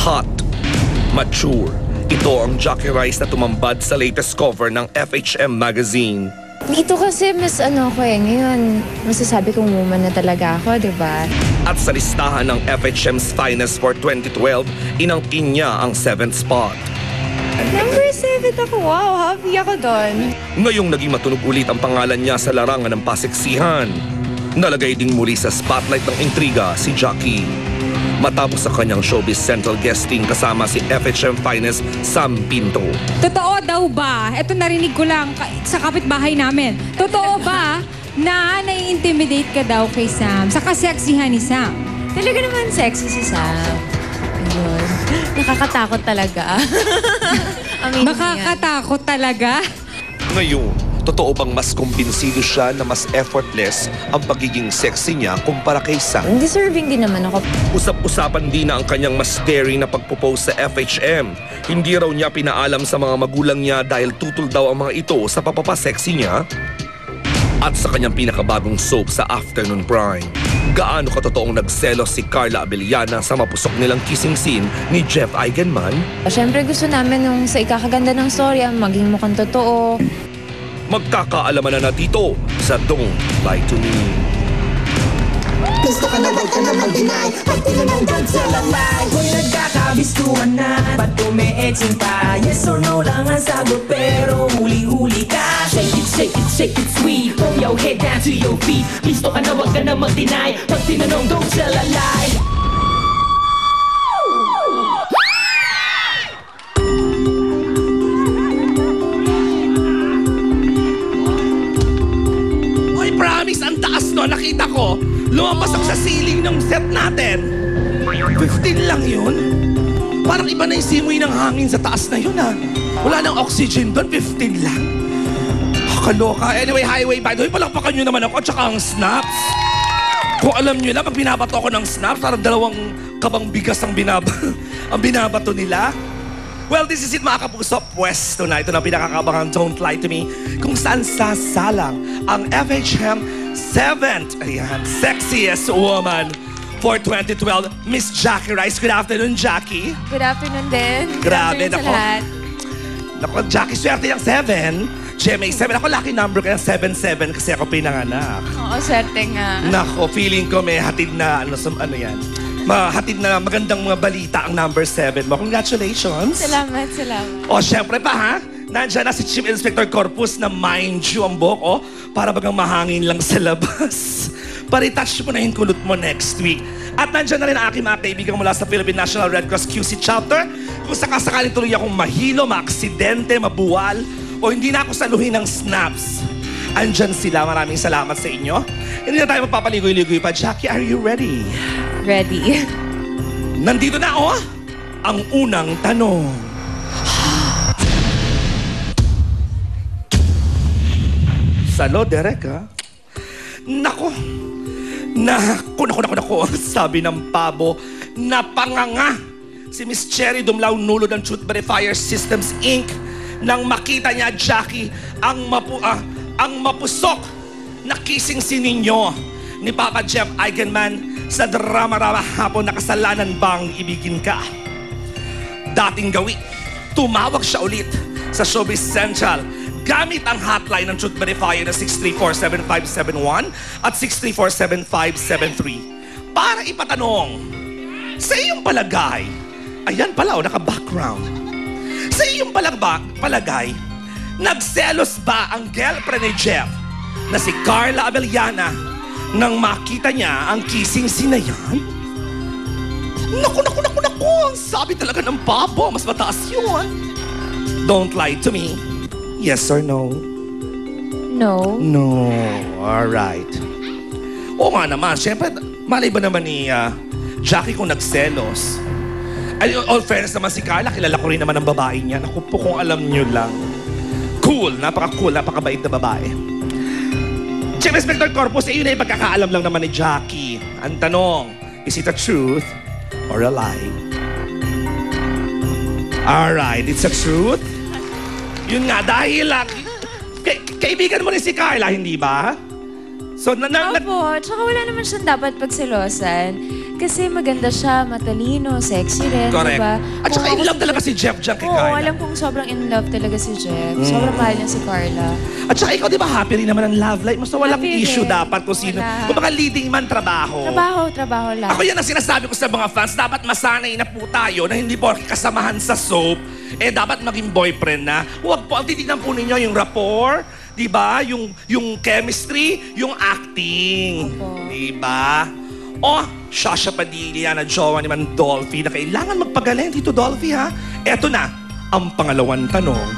Hot, mature. Ito ang Jackie Rice na tumambad sa latest cover ng FHM magazine. Dito kasi mas ngayon, masasabi kong woman na talaga ako, di ba? At sa listahan ng FHM's Finest for 2012, inangkin niya ang 7th spot. Number 7 ako, wow, happy ako doon. Ngayong naging matunog ulit ang pangalan niya sa larangan ng pasiksihan. Nalagay ding muli sa spotlight ng intriga si Jackie. Matapos sa kanyang showbiz central guesting kasama si FHM Finest Sam Pinto. Totoo daw ba, eto narinig ko lang sa kapitbahay namin, totoo ba na nai-intimidate ka daw kay Sam sa kaseksihan ni Sam? Talaga naman sexy si Sam. Ayun. Nakakatakot talaga. Nakakatakot talaga? Ngayon, totoo bang mas kumbinsido siya na mas effortless ang pagiging sexy niya kumpara kay Sam? Deserving din naman ako. Usap-usapan din na ang kanyang mas daring na pagpo-post sa FHM. Hindi raw niya pinaalam sa mga magulang niya dahil tutol daw ang mga ito sa papapasexy niya. At sa kanyang pinakabagong soap sa Afternoon Prime, gaano katotoong nagselos si Carla Abellana sa mapusok nilang kissing scene ni Jeff Eigenman? Siyempre gusto namin nung sa ikakaganda ng storya, maging mukhang totoo. Magkakaalaman na dito sa Don't Lie to Me. Gusto ka na wag ka na mag-deny Pag tinanong don't tell a lie Kung nagkakabistuhan na Ba't ume-etching pa Yes or no lang ang sagot Pero huli-huli ka Shake it, shake it, shake it sweet Throw your head down to your feet Gusto ka na wag ka na mag-deny Pag tinanong don't tell a lie Oy, promise, ang taas no, nakita ko. Lumabas ako sa ceiling ng set natin. 15 lang yun. Parang iba na yung simoy ng hangin sa taas na yun, ha. Wala nang oxygen doon, 15 lang. Kaloka. Anyway, highway, by the way, palakpakan nyo naman ako at saka ang snaps. Kung alam nyo lang, pag binabato ako ng snaps, parang dalawang kabang bigas ang binabato nila. Well, this is it mga kapuso. Pwesto na ito na pinakakabangang Don't Lie to Me kung saan sasalang ang FHM 7th, ayan, sexiest woman for 2012, Miss Jackie Rice. Good afternoon, Jackie. Good afternoon din. Grabe, Good afternoon sa nako. lahat. Nako, Jackie, swerte yung 7. GMA 7. Ako, lucky number ka ng 77 kasi ako pinanganak. Oo, swerte nga. Nako, feeling ko may hatid na, ano yan, hatid na magandang mga balita ang number 7 mo. Congratulations. Salamat, salamat. O, syempre pa ha, nandiyan na si Chief Inspector Corpus na mind you ang buhok, o, para bagang mahangin lang sa labas. Paritouch mo na yung kulot mo next week. At nandiyan na rin ang aking mga kaibigan mula sa Philippine National Red Cross QC Chapter. Kung sakasakaling tuloy akong mahilo, maaksidente, mabuwal, o hindi na ako saluhin ng snaps, andyan sila. Maraming salamat sa inyo. Hindi na tayo magpapaligoy-ligoy pa. Jackie, are you ready? Ready. Nandito na, oh, ang unang tanong. Salo, Derek, ha? Nako, sabi ng pabo, napanganga si Miss Cherry Dumlao Nulo ng Truth Verifier Systems Inc. nang makita niya, Jackie, ang mapusok na kissing scene ninyo ni Papa Jeff Eigenman sa drama-rama hapon na Kasalanan Bang Ibigin Ka. Dating gawi, tumawag siya ulit sa Showbiz Central gamit ang hotline ng Truth Verifier na 634-7571 at 634-7573 para ipatanong, sa iyong palagay, ayan pala, naka-background, sa iyong palagay, nagselos ba ang girlfriend ni Jeff na si Carla Abellana nang makita niya ang kissing scene na yan? Naku, ang sabi talaga ng pabo, mas mataas yun. Don't lie to me. Yes or no? No. No. Alright. Oo nga naman, syempre, malay ba naman ni Jackie kung nagselos? Ay, all fairness naman si Carla, kilala ko rin naman ang babae niya. Naku po, kung alam niyo lang. Cool, napaka-cool, napakabait na babae. Chief Inspector Corpus, yun na yung pagkakaalam lang naman ni Jackie. Ang tanong, is it a truth or a lie? Alright, it's a truth. Yun nga, dahil kaibigan mo rin si Carla, hindi ba? So, Opo, tsaka wala naman siyang dapat pagselosan. kasi maganda siya, matalino, sexy rin, Correct. diba? At saka in love talaga si Jeff dyan kay Oo, Carla. alam kong sobrang in love talaga si Jeff. Sobrang mahal niya si Carla. At saka ikaw, di ba, happy rin naman ang love life? Mas walang Happy issue rin. dapat kung sino. Wala. Kung baka leading man, trabaho. Trabaho lang. Ako yan ang sinasabi ko sa mga fans, dapat masanay na po tayo na hindi po kasamahan sa soap, dapat maging boyfriend na. Huwag po, ang titignan po ninyo yung rapport, di ba? Yung chemistry, yung acting. Opo. Di ba? Shasha Padilla na jowa ni Man Dolphy na kailangan magpagaling dito, Dolphy, ha? Eto na, ang pangalawang tanong.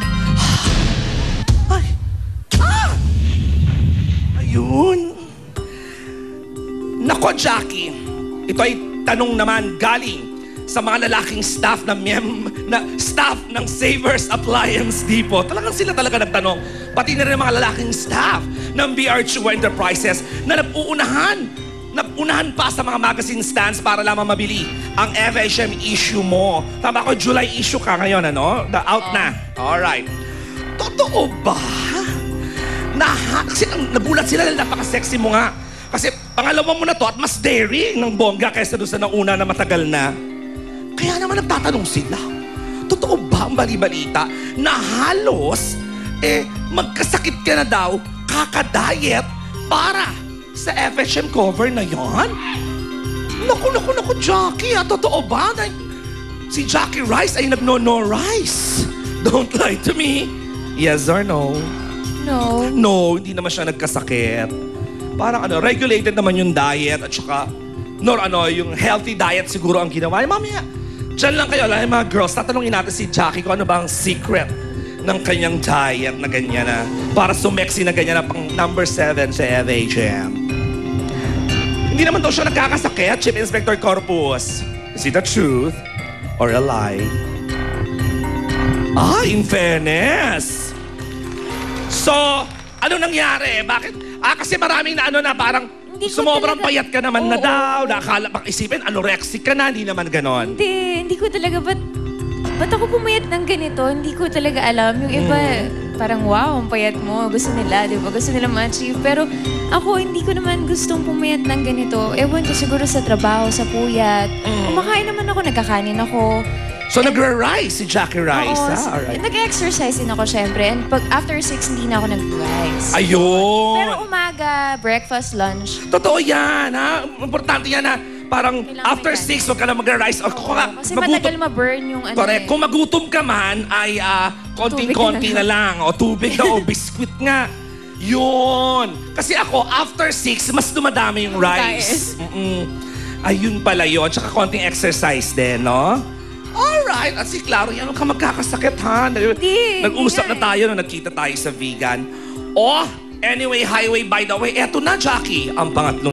Ay! Ayun. Nako, Jackie. Ito ay tanong naman galing sa mga lalaking staff staff ng Savers Appliance Depot. Talagang sila talaga nagtanong. Pati na rin mga lalaking staff ng BR2 Enterprises na napunahan pa sa mga magazine stands para lamang mabili ang FHM issue mo. Tama ko, July issue ka ngayon, ano? Out na. Alright. Totoo ba? Kasi nagulat sila na napaka-sexy mo nga. Kasi pangalawa mo na to at mas daring ng bongga kaysa doon sa nauna na matagal na. Kaya naman nagtatanong sila, totoo ba ang bali-balita na halos magkasakit ka na daw kakadiet para sa FHM cover na yon? Naku, Jackie, totoo ba na si Jackie Rice ay nagno-no rice? Don't lie to me. Yes or no? No. No, hindi naman siya nagkasakit. Parang regulated naman yung diet at saka yung healthy diet siguro ang ginawa. Mamaya, dyan lang kayo, lang mga girls, tatanungin natin si Jackie kung ano ba ang secret ng kanyang diet na ganyan na para sumexy na ganyan na pang number 7 sa FHM. Hindi naman daw siya nagkakasakit, Chief Inspector Corpus. Is it the truth or a lie? In fairness. So, ano nangyari? Bakit? Kasi maraming na parang Hindi ko sumobrang talaga- payat ka naman na Oo. daw. Nakakala pang isipin, anorexic ka na, hindi naman ganon. Hindi ko talaga, ba't ako pumayat ng ganito? Hindi ko talaga alam. Yung iba, parang wow, ang payat mo. Gusto nila, di ba? Gusto nila ma-achieve. Pero ako, hindi ko naman gustong pumayat ng ganito. Ewan ko siguro sa trabaho, sa puyat. Kumakain naman ako, nagkakanin ako. So, nagra-rise si Jackie Rice, Oo, ha? Alright. nag-exercise din ako syempre. And after 6, hindi na ako nag-rise. Ayun! Pero umaga, breakfast, lunch. Totoo yan, ha? Importante yan, ha? Parang Kailangan after may 6, huwag ka na mag-rise. O, kung ka, Kasi matagal ma-burn yung Correct. Kung magutom ka man, ay konting-konti na lang. O tubig na, o biskwit nga. Yun. Kasi ako, after 6, mas dumadami yung rice. Ayun pala yun. Tsaka konting exercise din, no? Alright. At si Claro, yan ka magkakasakit, ha? Nag-usap hindi na tayo nung nagkita tayo sa vegan. Anyway, highway, by the way, eto na, Jackie, ang pangatlong